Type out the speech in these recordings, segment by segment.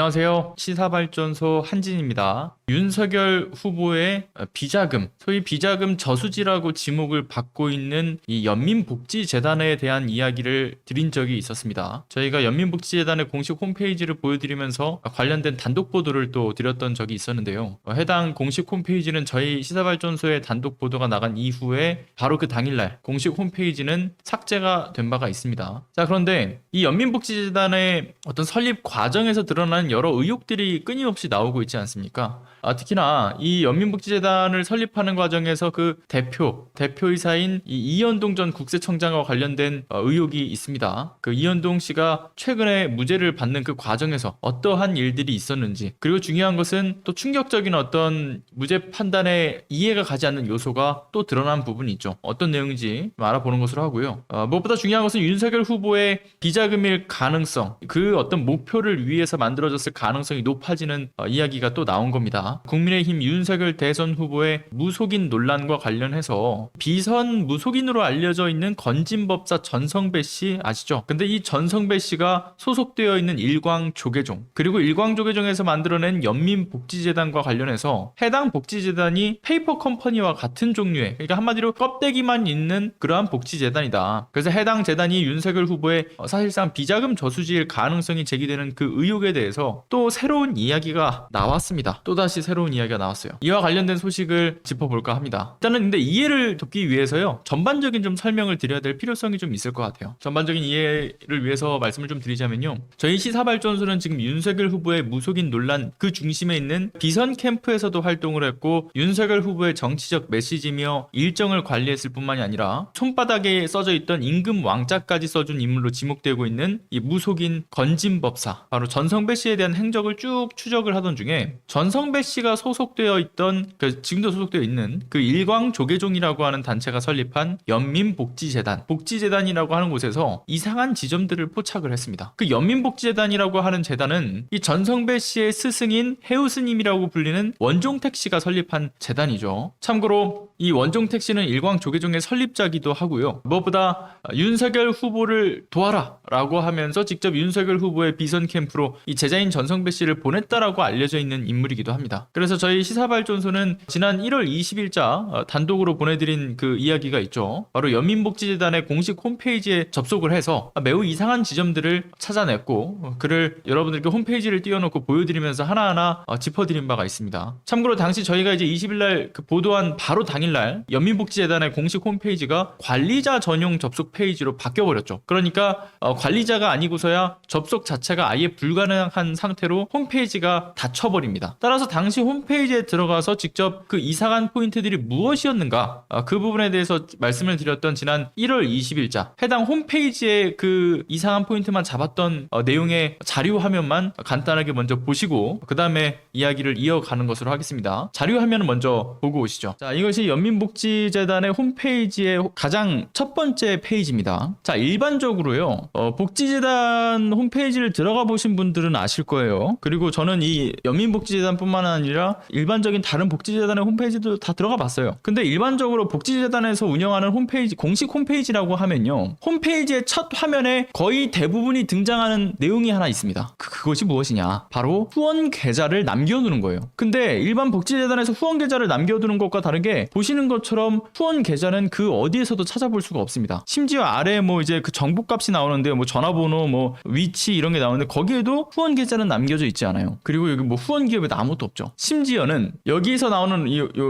안녕하세요. 시사발전소 한진입니다. 윤석열 후보의 비자금, 소위 비자금 저수지라고 지목을 받고 있는 이 연민복지재단에 대한 이야기를 드린 적이 있었습니다. 저희가 연민복지재단의 공식 홈페이지를 보여드리면서 관련된 단독 보도를 또 드렸던 적이 있었는데요. 해당 공식 홈페이지는 저희 시사발전소의 단독 보도가 나간 이후에 바로 그 당일날 공식 홈페이지는 삭제가 된 바가 있습니다. 자, 그런데 이 연민복지재단의 어떤 설립 과정에서 드러나는 여러 의혹들이 끊임없이 나오고 있지 않습니까? 특히나 이 연민복지재단을 설립하는 과정에서 그 대표이사인 이 이현동 전 국세청장과 관련된 의혹이 있습니다. 그 이현동 씨가 최근에 무죄를 받는 그 과정에서 어떠한 일들이 있었는지, 그리고 중요한 것은 또 충격적인 어떤 무죄 판단에 이해가 가지 않는 요소가 또 드러난 부분이 있죠. 어떤 내용인지 알아보는 것으로 하고요. 무엇보다 중요한 것은 윤석열 후보의 비자금일 가능성, 그 어떤 목표를 위해서 만들어졌을 가능성이 높아지는 이야기가 또 나온 겁니다. 국민의힘 윤석열 대선 후보의 무속인 논란과 관련해서 비선 무속인으로 알려져 있는 건진법사 전성배 씨 아시죠? 근데 이 전성배 씨가 소속되어 있는 일광조계종, 그리고 일광조계종에서 만들어낸 연민복지재단과 관련해서 해당 복지재단이 페이퍼 컴퍼니와 같은 종류의, 그러니까 한마디로 껍데기만 있는 그러한 복지재단이다. 그래서 해당 재단이 윤석열 후보의 사실상 비자금 저수지일 가능성이 제기되는 그 의혹에 대해서 또 새로운 이야기가 나왔습니다. 또다시 새로운 이야기가 나왔어요. 이와 관련된 소식을 짚어볼까 합니다. 일단은 근데 이해를 돕기 위해서요, 전반적인 좀 설명을 드려야 될 필요성이 좀 있을 것 같아요. 전반적인 이해를 위해서 말씀을 좀 드리자면요, 저희 시사발전소는 지금 윤석열 후보의 무속인 논란 그 중심에 있는 비선 캠프에서도 활동을 했고, 윤석열 후보의 정치적 메시지며 일정을 관리했을 뿐만이 아니라 손바닥에 써져 있던 임금 왕자까지 써준 인물로 지목되고 있는 이 무속인 건진법사, 바로 전성배 씨에 대한 행적을 쭉 추적을 하던 중에 전성배 씨가 소속되어 있던, 지금도 소속되어 있는 그 일광조계종이라고 하는 단체가 설립한 연민복지재단, 복지재단이라고 하는 곳에서 이상한 지점들을 포착을 했습니다. 그 연민복지재단이라고 하는 재단은 이 전성배 씨의 스승인 해우스님이라고 불리는 원종택 씨가 설립한 재단이죠. 참고로 이 원종택 씨는 일광조계종의 설립자기도 하고요. 무엇보다 윤석열 후보를 도와라 라고 하면서 직접 윤석열 후보의 비선 캠프로 이 제자인 전성배 씨를 보냈다라고 알려져 있는 인물이기도 합니다. 그래서 저희 시사발전소는 지난 1월 20일자 단독으로 보내드린 그 이야기가 있죠. 바로 연민복지재단의 공식 홈페이지에 접속을 해서 매우 이상한 지점들을 찾아냈고, 그를 여러분들께 홈페이지를 띄워놓고 보여드리면서 하나하나 짚어드린 바가 있습니다. 참고로 당시 저희가 이제 20일날 그 보도한 바로 당일날 연민복지재단의 공식 홈페이지가 관리자 전용 접속 페이지로 바뀌어버렸죠. 그러니까 관리자가 아니고서야 접속 자체가 아예 불가능한 상태로 홈페이지가 닫혀버립니다. 따라서 당시 홈페이지에 들어가서 직접 그 이상한 포인트들이 무엇이었는가, 그 부분에 대해서 말씀을 드렸던 지난 1월 20일자 해당 홈페이지에 그 이상한 포인트만 잡았던 내용의 자료 화면만 간단하게 먼저 보시고 그 다음에 이야기를 이어가는 것으로 하겠습니다. 자료 화면을 먼저 보고 오시죠. 자, 이것이 연민복지재단의 홈페이지의 가장 첫 번째 페이지입니다. 자, 일반적으로요, 복지재단 홈페이지를 들어가 보신 분들은 아실 거예요. 그리고 저는 이 연민복지재단뿐만 아니라 일반적인 다른 복지재단의 홈페이지도 다 들어가 봤어요. 근데 일반적으로 복지재단에서 운영하는 홈페이지, 공식 홈페이지라고 하면요, 홈페이지의 첫 화면에 거의 대부분이 등장하는 내용이 하나 있습니다. 그것이 무엇이냐, 바로 후원 계좌를 남겨두는 거예요. 근데 일반 복지재단에서 후원 계좌를 남겨두는 것과 다르게 보시는 것처럼 후원 계좌는 그 어디에서도 찾아볼 수가 없습니다. 심지어 아래에 뭐 이제 그 정보값이 나오는데요, 뭐 전화번호, 뭐 위치 이런 게 나오는데 거기에도 후원 계좌는 남겨져 있지 않아요. 그리고 여기 뭐 후원 기업에도 아무것도 없죠. 심지어는 여기서 나오는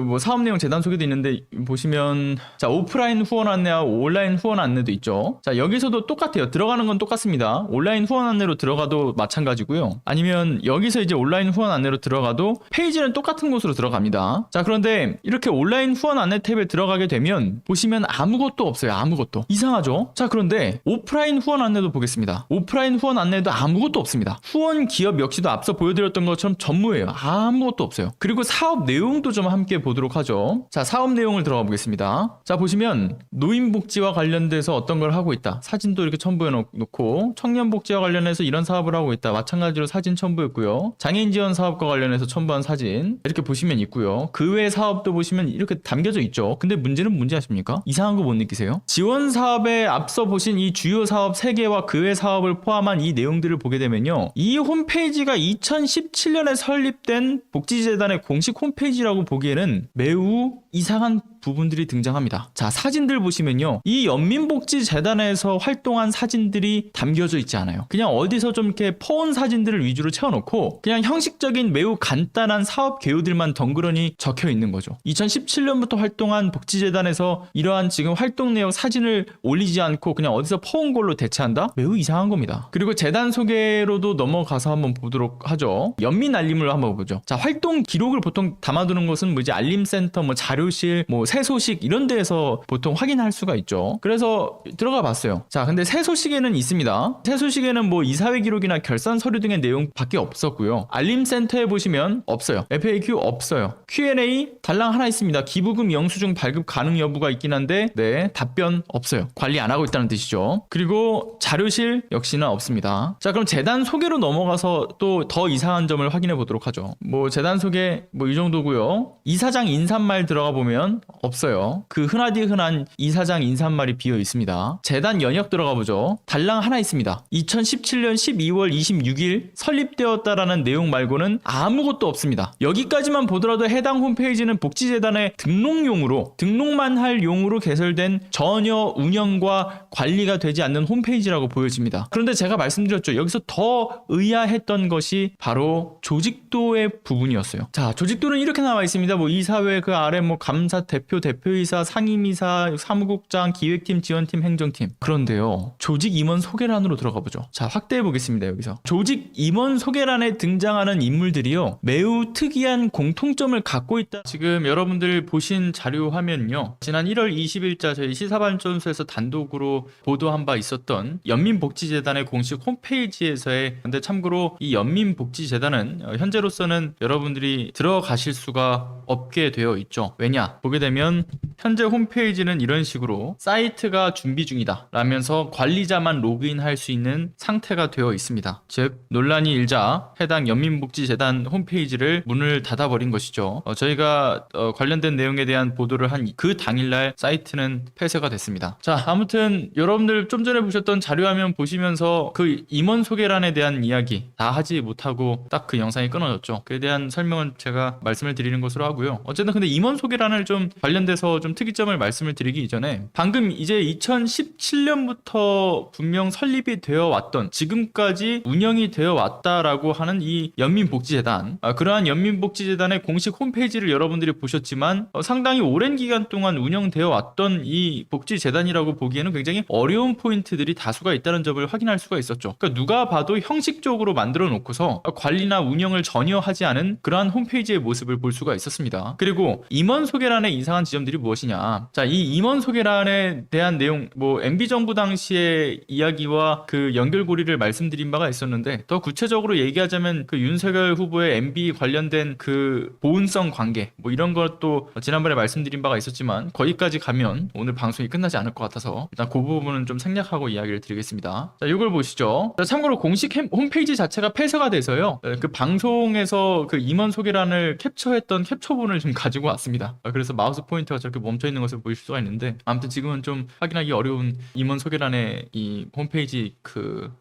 뭐 사업 내용 재단 소개도 있는데 보시면, 자, 오프라인 후원 안내하고 온라인 후원 안내도 있죠. 자, 여기서도 똑같아요. 들어가는 건 똑같습니다. 온라인 후원 안내로 들어가도 마찬가지고요. 아니면 여기서 이제 온라인 후원 안내로 들어가도 페이지는 똑같은 곳으로 들어갑니다. 자, 그런데 이렇게 온라인 후원 안내 탭에 들어가게 되면 보시면 아무것도 없어요. 아무것도. 이상하죠? 자, 그런데 오프라인 후원 안내도 보겠습니다. 오프라인 후원 안내도 아무것도 없습니다. 후원 기업 역시도 앞서 보여드렸던 것처럼 전무예요. 아무것도 없어요. 그리고 사업 내용도 좀 함께 보도록 하죠. 자, 사업 내용을 들어가 보겠습니다. 자, 보시면 노인복지와 관련돼서 어떤 걸 하고 있다. 사진도 이렇게 첨부해 놓고, 청년복지와 관련해서 이런 사업을 하고 있다. 마찬가지로 사진 첨부했고요. 장애인 지원 사업과 관련해서 첨부한 사진 이렇게 보시면 있고요. 그 외 사업도 보시면 이렇게 담겨져 있죠. 근데 문제는 뭔지 아십니까? 이상한 거 못 느끼세요? 지원 사업에 앞서 보신 이 주요 사업 3개와 그 외 사업을 포함한 이 내용들을 보게 되면요, 이 홈 홈페이지가 2017년에 설립된 복지재단의 공식 홈페이지라고 보기에는 매우 이상한 부분들이 등장합니다. 자, 사진들 보시면요, 이 연민복지재단에서 활동한 사진들이 담겨져 있지 않아요. 그냥 어디서 좀 이렇게 퍼온 사진들을 위주로 채워놓고 그냥 형식적인 매우 간단한 사업 개요들만 덩그러니 적혀 있는 거죠. 2017년부터 활동한 복지재단에서 이러한 지금 활동 내역 사진을 올리지 않고 그냥 어디서 퍼온 걸로 대체한다? 매우 이상한 겁니다. 그리고 재단 소개로도 넘어가서 한번 보도록 하죠. 연민 알림을 한번 보죠. 자, 활동 기록을 보통 담아두는 것은 뭐 이제 알림센터, 뭐 자료실, 뭐 새 소식 이런 데에서 보통 확인할 수가 있죠. 그래서 들어가 봤어요. 자, 근데 새 소식에는 있습니다. 새 소식에는 뭐 이사회 기록이나 결산 서류 등의 내용밖에 없었고요. 알림센터에 보시면 없어요. FAQ 없어요. Q&A 달랑 하나 있습니다. 기부금 영수증 발급 가능 여부가 있긴 한데 네, 답변 없어요. 관리 안 하고 있다는 뜻이죠. 그리고 자료실 역시나 없습니다. 자, 그럼 재단 소개로 넘어가서 또 더 이상한 점을 확인해 보도록 하죠. 뭐 재단 소개 뭐 이 정도고요. 이사장 인사말 들어가 보면 없어요. 그 흔한 이사장 인사말이 비어 있습니다. 재단 연역 들어가 보죠. 달랑 하나 있습니다. 2017년 12월 26일 설립되었다라는 내용 말고는 아무것도 없습니다. 여기까지만 보더라도 해당 홈페이지는 복지재단의 등록만 할 용으로 개설된 전혀 운영과 관리가 되지 않는 홈페이지라고 보여집니다. 그런데 제가 말씀드렸죠. 여기서 더 의아했던 것이 바로 조직도의 부분이었어요. 자, 조직도는 이렇게 나와 있습니다. 뭐 이사회 그 아래 뭐 감사 대표, 대표이사, 상임이사, 사무국장, 기획팀, 지원팀, 행정팀. 그런데요, 조직 임원 소개란으로 들어가 보죠. 자, 확대해 보겠습니다. 여기서 조직 임원 소개란에 등장하는 인물들이요, 매우 특이한 공통점을 갖고 있다. 지금 여러분들 보신 자료 화면요, 지난 1월 20일자 저희 시사발전소에서 단독으로 보도한 바 있었던 연민복지재단의 공식 홈페이지에서의, 근데 참고로 이 연민복지재단은 현재로서는 여러분들이 들어가실 수가 없게 되어 있죠. 왜냐? 보게 되면 현재 홈페이지는 이런 식으로 사이트가 준비 중이다 라면서 관리자만 로그인할 수 있는 상태가 되어 있습니다. 즉, 논란이 일자 해당 연민복지재단 홈페이지를 문을 닫아버린 것이죠. 저희가 관련된 내용에 대한 보도를 한 그 당일날 사이트는 폐쇄가 됐습니다. 자, 아무튼 여러분들 좀 전에 보셨던 자료화면 보시면서 그 임원 소개란에 대한 이야기 다 하지 못하고 딱 그 영상이 끊어졌죠. 그에 대한 설명은 제가 말씀을 드리는 것으로 하고요. 어쨌든 근데 임원 소개란을 좀 관련돼서 좀 특이점을 말씀을 드리기 이전에, 방금 이제 2017년부터 분명 설립이 되어 왔던, 지금까지 운영이 되어 왔다라고 하는 이 연민복지재단, 그러한 연민복지재단의 공식 홈페이지를 여러분들이 보셨지만 상당히 오랜 기간 동안 운영되어 왔던 이 복지재단이라고 보기에는 굉장히 어려운 포인트들이 다수가 있다는 점을 확인할 수가 있었죠. 그러니까 누가 봐도 형식적으로 만들어 놓고서 관리나 운영을 전혀 하지 않은 그러한 홈페이지의 모습을 볼 수가 있었습니다. 그리고 임원 소개란의 이상한 지점들이 무엇이냐? 자, 이 임원 소개란에 대한 내용, 뭐 MB정부 당시의 이야기와 그 연결고리를 말씀드린 바가 있었는데, 더 구체적으로 얘기하자면 그 윤석열 후보의 MB 관련된 그 보훈성 관계, 뭐 이런 것도 지난번에 말씀드린 바가 있었지만 거기까지 가면 오늘 방송이 끝나지 않을 것 같아서 일단 그 부분은 좀 생략하고 이야기를 드리겠습니다. 자, 이걸 보시죠. 자, 참고로 공식 홈페이지 자체가 폐쇄가 돼서요, 그 방송에서 그 임원 소개란을 캡처했던 캡처본을 좀 가지고 왔습니다. 그래서 마우스 포인터가 저렇게 멈춰 있는 것을 보실 수가 있는데, 아무튼 지금은 좀 확인하기 어려운 임원 소개란의 이 홈페이지 그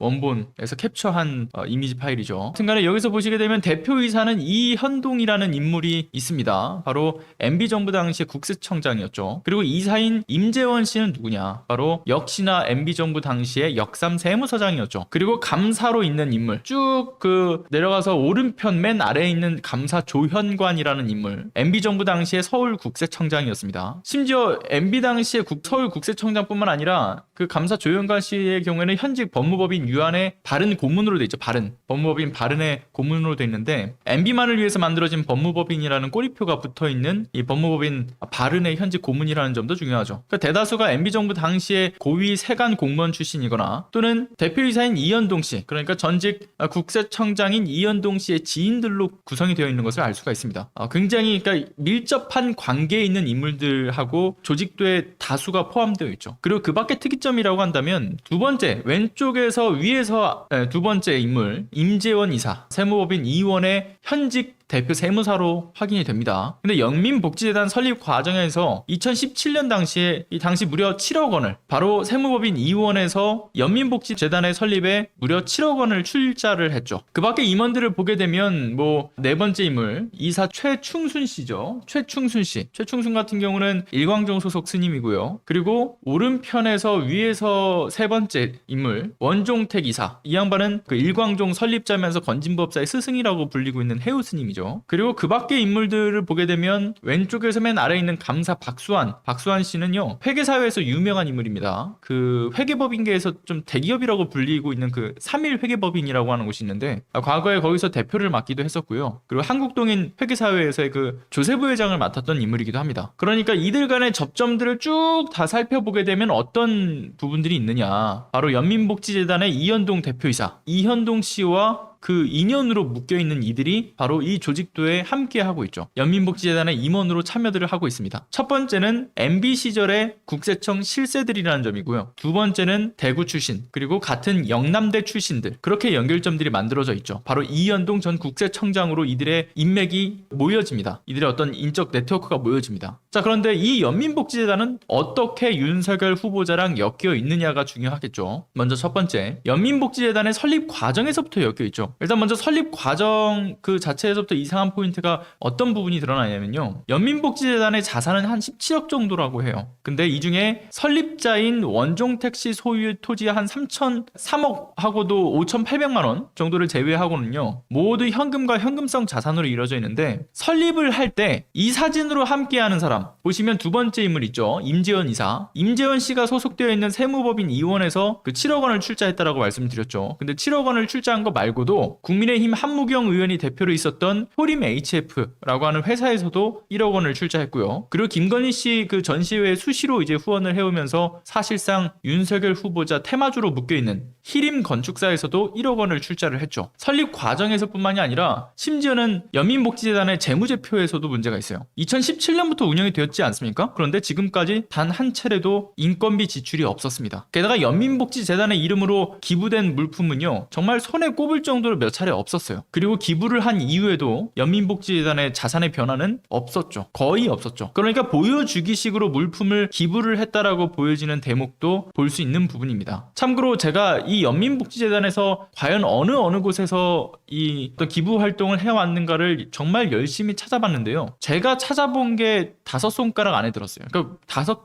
원본에서 캡처한 이미지 파일이죠. 하여튼간에 여기서 보시게 되면 대표이사는 이현동이라는 인물이 있습니다. 바로 MB정부 당시의 국세청장이었죠. 그리고 이사인 임재원 씨는 누구냐? 바로 역시나 MB정부 당시의 역삼 세무서장이었죠. 그리고 감사로 있는 인물, 쭉 그 내려가서 오른편 맨 아래에 있는 감사 조현관이라는 인물, MB정부 당시의 서울국세청장이었습니다. 심지어 MB 당시의 서울국세청장뿐만 아니라 그 감사 조현관 씨의 경우에는 현직 법무법인 유한의 바른 고문으로 돼 있죠. 바른 법무법인 바른의 고문으로 돼 있는데, MB만을 위해서 만들어진 법무법인이라는 꼬리표가 붙어 있는 이 법무법인 바른의 현직 고문이라는 점도 중요하죠. 그러니까 대다수가 MB정부 당시에 고위 세관 공무원 출신이거나 또는 대표이사인 이현동 씨, 그러니까 전직 국세청장인 이현동 씨의 지인들로 구성이 되어 있는 것을 알 수가 있습니다. 굉장히 그러니까 밀접한 관계에 있는 인물들하고 조직도의 다수가 포함되어 있죠. 그리고 그 밖에 특이점이라고 한다면 두 번째 왼쪽에서 위에서 두 번째 인물 임재원 이사, 세무법인 이원의 현직 대표 세무사로 확인이 됩니다. 근데 영민복지재단 설립 과정에서 2017년 당시에 이 당시 무려 7억 원을 바로 세무법인 이원에서 영민복지재단의 설립에 무려 7억 원을 출자를 했죠. 그 밖에 임원들을 보게 되면 뭐 네 번째 인물 이사 최충순 씨죠. 최충순 씨. 최충순 같은 경우는 일광종 소속 스님이고요. 그리고 오른편에서 위에서 세 번째 인물 원종택 이사. 이 양반은 그 일광종 설립자면서 건진법사의 스승이라고 불리고 있는 해우 스님이죠. 그리고 그 밖에 인물들을 보게 되면 왼쪽에서 맨 아래에 있는 감사 박수환. 박수환 씨는요. 회계사회에서 유명한 인물입니다. 그 회계법인계에서 좀 대기업이라고 불리고 있는 그 3일 회계법인이라고 하는 곳이 있는데 과거에 거기서 대표를 맡기도 했었고요. 그리고 한국동인 회계사회에서의 그 조세부 회장을 맡았던 인물이기도 합니다. 그러니까 이들 간의 접점들을 쭉 다 살펴보게 되면 어떤 부분들이 있느냐. 바로 연민복지재단의 이현동 대표이사 이현동 씨와 그 인연으로 묶여있는 이들이 바로 이 조직도에 함께하고 있죠. 연민복지재단의 임원으로 참여들을 하고 있습니다. 첫 번째는 MB 시절의 국세청 실세들이라는 점이고요. 두 번째는 대구 출신 그리고 같은 영남대 출신들 그렇게 연결점들이 만들어져 있죠. 바로 이현동 전 국세청장으로 이들의 인맥이 모여집니다. 이들의 어떤 인적 네트워크가 모여집니다. 자, 그런데 이 연민복지재단은 어떻게 윤석열 후보자랑 엮여 있느냐가 중요하겠죠. 먼저 첫 번째, 연민복지재단의 설립 과정에서부터 엮여 있죠. 일단 먼저 설립 과정 그 자체에서부터 이상한 포인트가 어떤 부분이 드러나냐면요. 연민복지재단의 자산은 한 17억 정도라고 해요. 근데 이 중에 설립자인 원종택 씨 소유의 토지 한 3억하고도 5,800만 원 정도를 제외하고는요. 모두 현금과 현금성 자산으로 이루어져 있는데 설립을 할 때 이 사진으로 함께하는 사람 보시면 두 번째 인물 있죠. 임재원 이사. 임재원 씨가 소속되어 있는 세무법인 이원에서 그 7억 원을 출자했다라고 말씀드렸죠. 근데 7억 원을 출자한 거 말고도 국민의힘 한무경 의원이 대표로 있었던 효림 HF라고 하는 회사에서도 1억 원을 출자했고요. 그리고 김건희 씨 그 전시회에 수시로 이제 후원을 해오면서 사실상 윤석열 후보자 테마주로 묶여있는 희림 건축사에서도 1억 원을 출자를 했죠. 설립 과정에서뿐만이 아니라 심지어는 연민복지재단의 재무제표에서도 문제가 있어요. 2017년부터 운영이 되었지 않습니까? 그런데 지금까지 단 한 차례도 인건비 지출이 없었습니다. 게다가 연민복지재단의 이름으로 기부된 물품은요. 정말 손에 꼽을 정도로 몇 차례 없었어요. 그리고 기부를 한 이후에도 연민복지재단의 자산의 변화는 없었죠. 거의 없었죠. 그러니까 보여주기식으로 물품을 기부를 했다라고 보여지는 대목도 볼 수 있는 부분입니다. 참고로 제가 이 연민복지재단에서 과연 어느 곳에서 이 어떤 기부 활동을 해왔는가를 정말 열심히 찾아봤는데요. 제가 찾아본 게 5손가락 안에 들었어요. 그러니까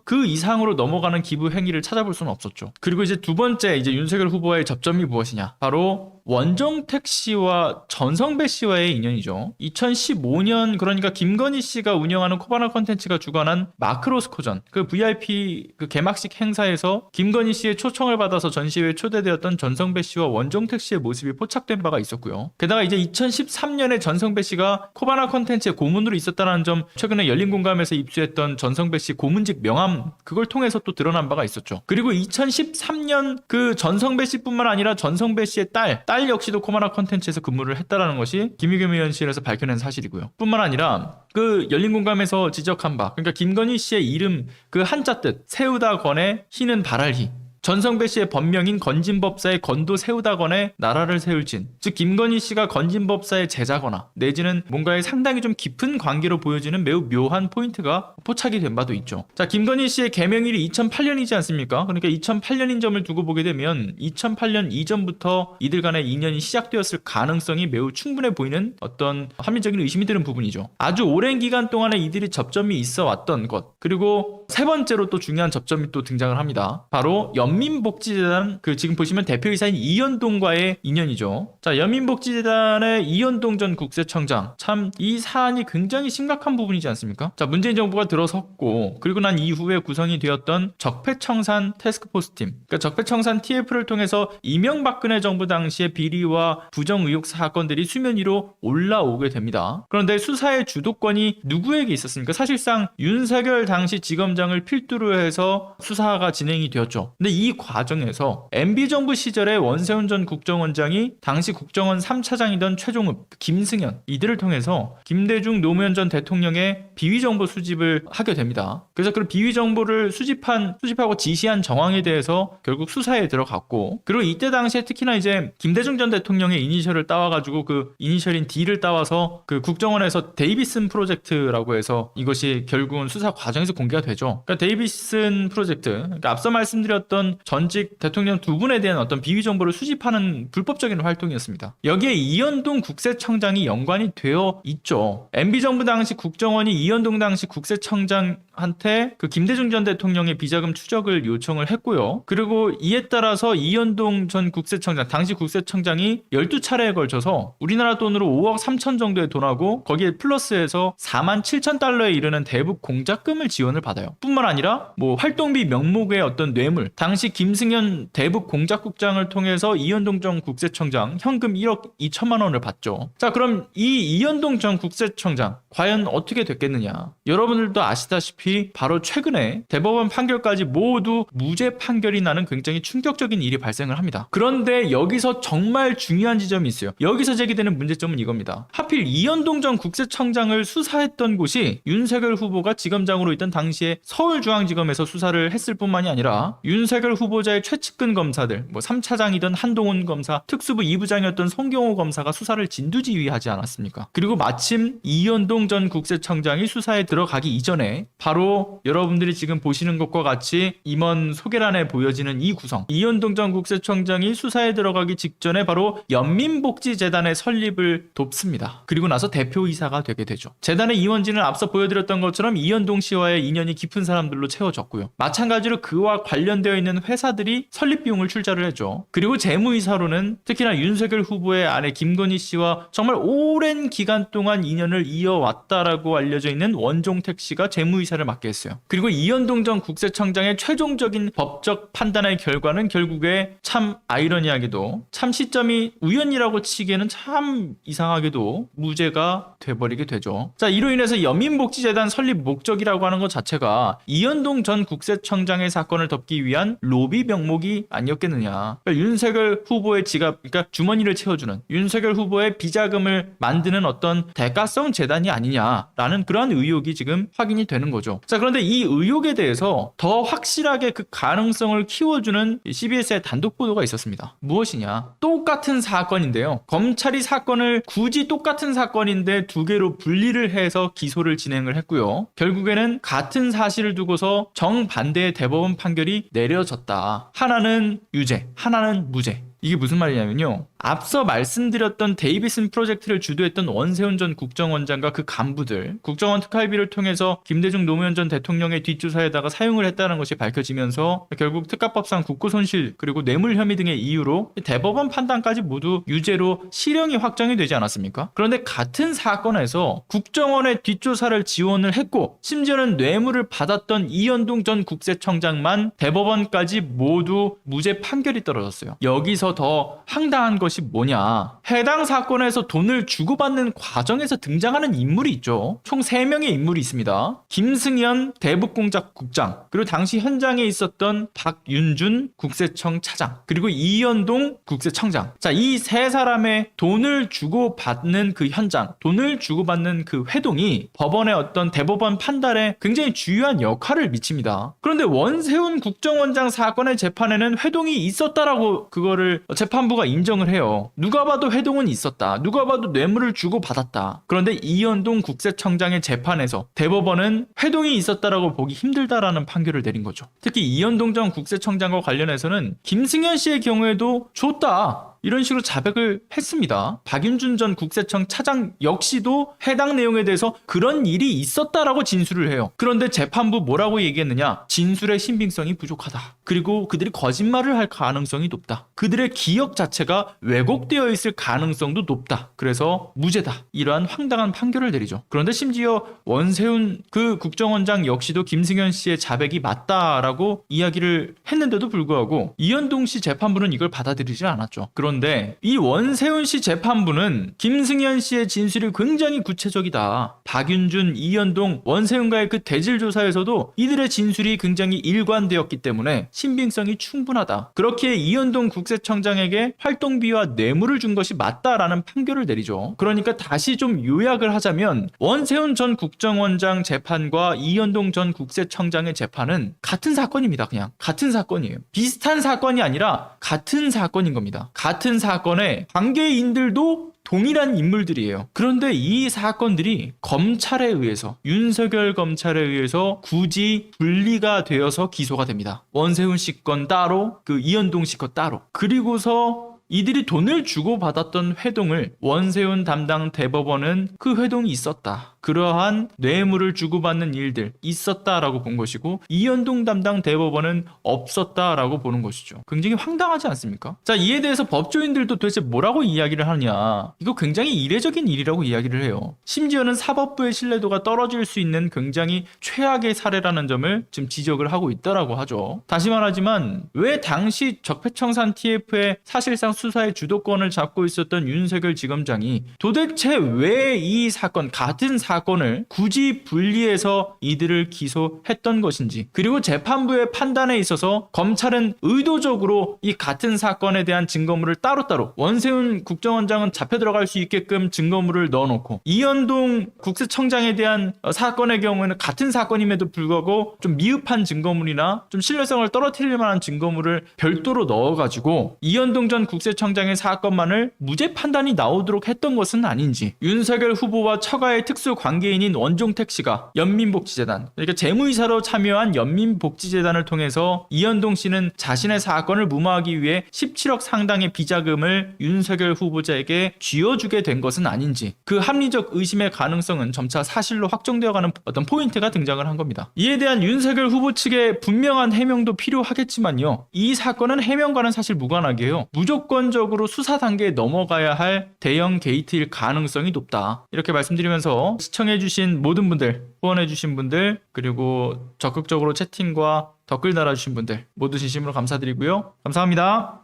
그 이상으로 넘어가는 기부 행위를 찾아볼 수는 없었죠. 그리고 이제 두 번째 이제 윤석열 후보와의 접점이 무엇이냐? 바로 원종택 씨와 전성배 씨와의 인연이죠. 2015년 그러니까 김건희 씨가 운영하는 코바나 컨텐츠가 주관한 마크로스코전 그 VIP 그 개막식 행사에서 김건희 씨의 초청을 받아서 전시회에 초대되었던 전성배 씨와 원종택 씨의 모습이 포착된 바가 있었고요. 게다가 이제 2013년에 전성배 씨가 코바나 컨텐츠의 고문으로 있었다는 점 최근에 열린공감에서 입수했던 전성배 씨 고문직 명함 그걸 통해서 또 드러난 바가 있었죠. 그리고 2013년 그 전성배 씨뿐만 아니라 전성배 씨의 딸 역시도 코바나 컨텐츠에서 근무를 했다라는 것이 김의겸 의원실에서 밝혀낸 사실이고요. 뿐만 아니라 그 열린공감에서 지적한 바 그러니까 김건희 씨의 이름 그 한자 뜻 세우다 건에 희는 발할희 전성배 씨의 본명인 건진법사의 건도 세우다건에 나라를 세울진 즉 김건희 씨가 건진법사의 제자거나 내지는 뭔가에 상당히 좀 깊은 관계로 보여지는 매우 묘한 포인트가 포착이 된 바도 있죠. 자, 김건희 씨의 개명일이 2008년이지 않습니까? 그러니까 2008년인 점을 두고 보게 되면 2008년 이전부터 이들 간의 인연이 시작되었을 가능성이 매우 충분해 보이는 어떤 합리적인 의심이 드는 부분이죠. 아주 오랜 기간 동안에 이들이 접점이 있어 왔던 것 그리고 세 번째로 또 중요한 접점이 또 등장을 합니다. 바로 연민복지재단 그 지금 보시면 대표이사인 이현동과의 인연이죠. 자, 연민복지재단의 이현동 전 국세청장 참 이 사안이 굉장히 심각한 부분이지 않습니까? 자, 문재인 정부가 들어섰고 그리고 난 이후에 구성이 되었던 적폐청산 태스크포스팀 그러니까 적폐청산 TF를 통해서 이명박근혜 정부 당시의 비리와 부정 의혹 사건들이 수면 위로 올라오게 됩니다. 그런데 수사의 주도권이 누구에게 있었습니까? 사실상 윤석열 당시 지검장을 필두로 해서 수사가 진행이 되었죠. 근데 이 이 과정에서 MB정부 시절에 원세훈 전 국정원장이 당시 국정원 3차장이던 최종읍, 김승현 이들을 통해서 김대중 노무현 전 대통령의 비위정보 수집을 하게 됩니다. 그래서 그 비위정보를 수집하고 지시한 정황에 대해서 결국 수사에 들어갔고, 그리고 이때 당시에 특히나 이제 김대중 전 대통령의 이니셜을 따와가지고 그 이니셜인 D를 따와서 그 국정원에서 데이비슨 프로젝트라고 해서 이것이 결국은 수사 과정에서 공개가 되죠. 그러니까 데이비슨 프로젝트, 그러니까 앞서 말씀드렸던 전직 대통령 두 분에 대한 어떤 비위 정보를 수집하는 불법적인 활동이었습니다. 여기에 이현동 국세청장이 연관이 되어 있죠. MB정부 당시 국정원이 이현동 당시 국세청장한테 그 김대중 전 대통령의 비자금 추적을 요청을 했고요. 그리고 이에 따라서 이현동 전 국세청장, 당시 국세청장이 12차례에 걸쳐서 우리나라 돈으로 5억 3천 정도의 돈하고 거기에 플러스해서 4만 7천 달러에 이르는 대북 공작금을 지원을 받아요. 뿐만 아니라 뭐 활동비 명목의 어떤 뇌물, 당시 김승현 대북 공작국장을 통해서 이현동 전 국세청장 현금 1억 2천만 원을 받죠. 자, 그럼 이 이현동 전 국세청장 과연 어떻게 됐겠느냐? 여러분들도 아시다시피 바로 최근에 대법원 판결까지 모두 무죄 판결이 나는 굉장히 충격적인 일이 발생을 합니다. 그런데 여기서 정말 중요한 지점이 있어요. 여기서 제기되는 문제점은 이겁니다. 하필 이현동 전 국세청장을 수사했던 곳이 윤석열 후보가 지검장으로 있던 당시에 서울중앙지검에서 수사를 했을 뿐만이 아니라 윤석열 후보자의 최측근 검사들, 뭐 3차장이던 한동훈 검사, 특수부 2부장이었던 송경호 검사가 수사를 진두지휘하지 않았습니까? 그리고 마침 이현동 전 국세청장이 수사에 들어가기 이전에 바로 여러분들이 지금 보시는 것과 같이 임원 소개란에 보여지는 이 구성, 이현동 전 국세청장이 수사에 들어가기 직전에 바로 연민복지재단의 설립을 돕습니다. 그리고 나서 대표이사가 되게 되죠. 재단의 임원진은 앞서 보여드렸던 것처럼 이현동 씨와의 인연이 깊은 사람들로 채워졌고요. 마찬가지로 그와 관련되어 있는 회사들이 설립 비용을 출자를 했죠. 그리고 재무이사로는 특히나 윤석열 후보의 아내 김건희 씨와 정말 오랜 기간 동안 인연을 이어왔다라고 알려져 있는 원종택 씨가 재무이사를 맡게 했어요. 그리고 이현동 전 국세청장의 최종적인 법적 판단의 결과는 결국에 참 아이러니하게도, 참 시점이 우연이라고 치기에는 참 이상하게도 무죄가 돼버리게 되죠. 자, 이로 인해서 연민복지재단 설립 목적이라고 하는 것 자체가 이현동 전 국세청장의 사건을 덮기 위한 로비 명목이 아니었겠느냐. 그러니까 윤석열 후보의 지갑, 그러니까 주머니를 채워주는, 윤석열 후보의 비자금을 만드는 어떤 대가성 재단이 아니냐라는 그러한 의혹이 지금 확인이 되는 거죠. 자, 그런데 이 의혹에 대해서 더 확실하게 그 가능성을 키워주는 CBS의 단독 보도가 있었습니다. 무엇이냐? 똑같은 사건인데요. 검찰이 사건을 굳이 똑같은 사건인데 두 개로 분리를 해서 기소를 진행을 했고요. 결국에는 같은 사실을 두고서 정반대의 대법원 판결이 내려졌다. 하나는 유죄, 하나는 무죄. 이게 무슨 말이냐면요. 앞서 말씀드렸던 데이비슨 프로젝트를 주도했던 원세훈 전 국정원장과 그 간부들, 국정원 특활비를 통해서 김대중 노무현 전 대통령의 뒷조사에다가 사용을 했다는 것이 밝혀지면서 결국 특가법상 국고손실 그리고 뇌물 혐의 등의 이유로 대법원 판단까지 모두 유죄로 실형이 확정이 되지 않았습니까? 그런데 같은 사건에서 국정원의 뒷조사를 지원을 했고 심지어는 뇌물을 받았던 이현동 전 국세청장만 대법원까지 모두 무죄 판결이 떨어졌어요. 여기서 더 황당한 것이 뭐냐? 해당 사건에서 돈을 주고받는 과정에서 등장하는 인물이 있죠. 총 3명의 인물이 있습니다. 김승현 대북공작국장, 그리고 당시 현장에 있었던 박윤준 국세청 차장, 그리고 이현동 국세청장. 자, 이 세 사람의 돈을 주고받는 그 현장, 돈을 주고받는 그 회동이 법원의 어떤 대법원 판단에 굉장히 중요한 역할을 미칩니다. 그런데 원세훈 국정원장 사건의 재판에는 회동이 있었다라고 그거를 재판부가 인정을 해요. 누가 봐도 회동은 있었다. 누가 봐도 뇌물을 주고받았다. 그런데 이현동 국세청장의 재판에서 대법원은 회동이 있었다라고 보기 힘들다라는 판결을 내린 거죠. 특히 이현동 전 국세청장과 관련해서는 김승현 씨의 경우에도 줬다, 이런 식으로 자백을 했습니다. 박윤준 전 국세청 차장 역시도 해당 내용에 대해서 그런 일이 있었다라고 진술을 해요. 그런데 재판부 뭐라고 얘기했느냐? 진술의 신빙성이 부족하다. 그리고 그들이 거짓말을 할 가능성이 높다. 그들의 기억 자체가 왜곡되어 있을 가능성도 높다. 그래서 무죄다. 이러한 황당한 판결을 내리죠. 그런데 심지어 원세훈 그 국정원장 역시도 김승현 씨의 자백이 맞다라고 이야기를 했는데도 불구하고 이현동 씨 재판부는 이걸 받아들이지 않았죠. 그런데 그런데 이 원세훈 씨 재판부는 김승현 씨의 진술이 굉장히 구체적이다. 박윤준, 이현동, 원세훈과의 그 대질 조사에서도 이들의 진술이 굉장히 일관되었기 때문에 신빙성이 충분하다. 그렇게 이현동 국세청장에게 활동비와 뇌물을 준 것이 맞다라는 판결을 내리죠. 그러니까 다시 좀 요약을 하자면 원세훈 전 국정원장 재판과 이현동 전 국세청장의 재판은 같은 사건입니다. 그냥 같은 사건이에요. 비슷한 사건이 아니라 같은 사건인 겁니다. 같은 사건에 관계인들도 동일한 인물들이에요. 그런데 이 사건들이 검찰에 의해서, 윤석열 검찰에 의해서 굳이 분리가 되어서 기소가 됩니다. 원세훈 씨 건 따로, 그 이현동 씨 건 따로. 그리고서 이들이 돈을 주고받았던 회동을 원세훈 담당 대법원은 그 회동이 있었다. 그러한 뇌물을 주고받는 일들 있었다라고 본 것이고 이현동 담당 대법원은 없었다라고 보는 것이죠. 굉장히 황당하지 않습니까? 자, 이에 대해서 법조인들도 도대체 뭐라고 이야기를 하냐. 이거 굉장히 이례적인 일이라고 이야기를 해요. 심지어는 사법부의 신뢰도가 떨어질 수 있는 굉장히 최악의 사례라는 점을 지금 지적을 하고 있다라고 하죠. 다시 말하지만 왜 당시 적폐청산 TF의 사실상 수사의 주도권을 잡고 있었던 윤석열 지검장이 도대체 왜 이 사건, 같은 사건을 굳이 분리해서 이들을 기소했던 것인지, 그리고 재판부의 판단에 있어서 검찰은 의도적으로 이 같은 사건에 대한 증거물을 따로따로, 원세훈 국정원장은 잡혀 들어갈 수 있게끔 증거물을 넣어놓고 이현동 국세청장에 대한 사건의 경우에는 같은 사건임에도 불구하고 좀 미흡한 증거물이나 좀 신뢰성을 떨어뜨릴 만한 증거물을 별도로 넣어가지고 이현동 전 국세청장의 사건만을 무죄 판단이 나오도록 했던 것은 아닌지, 윤석열 후보와 처가의 특수 관계인인 원종택 씨가 연민복지재단, 그러니까 재무이사로 참여한 연민복지재단을 통해서 이현동 씨는 자신의 사건을 무마하기 위해 17억 상당의 비자금을 윤석열 후보자에게 쥐어주게 된 것은 아닌지, 그 합리적 의심의 가능성은 점차 사실로 확정되어가는 어떤 포인트가 등장을 한 겁니다. 이에 대한 윤석열 후보 측의 분명한 해명도 필요하겠지만요, 이 사건은 해명과는 사실 무관하게 해요. 무조건적으로 수사 단계에 넘어가야 할 대형 게이트일 가능성이 높다. 이렇게 말씀드리면서 시청해주신 모든 분들, 후원해주신 분들, 그리고 적극적으로 채팅과 댓글 달아주신 분들 모두 진심으로 감사드리고요. 감사합니다.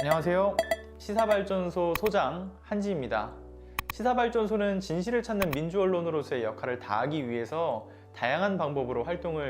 안녕하세요. 시사발전소 소장 한지입니다. 시사발전소는 진실을 찾는 민주언론으로서의 역할을 다하기 위해서 다양한 방법으로 활동을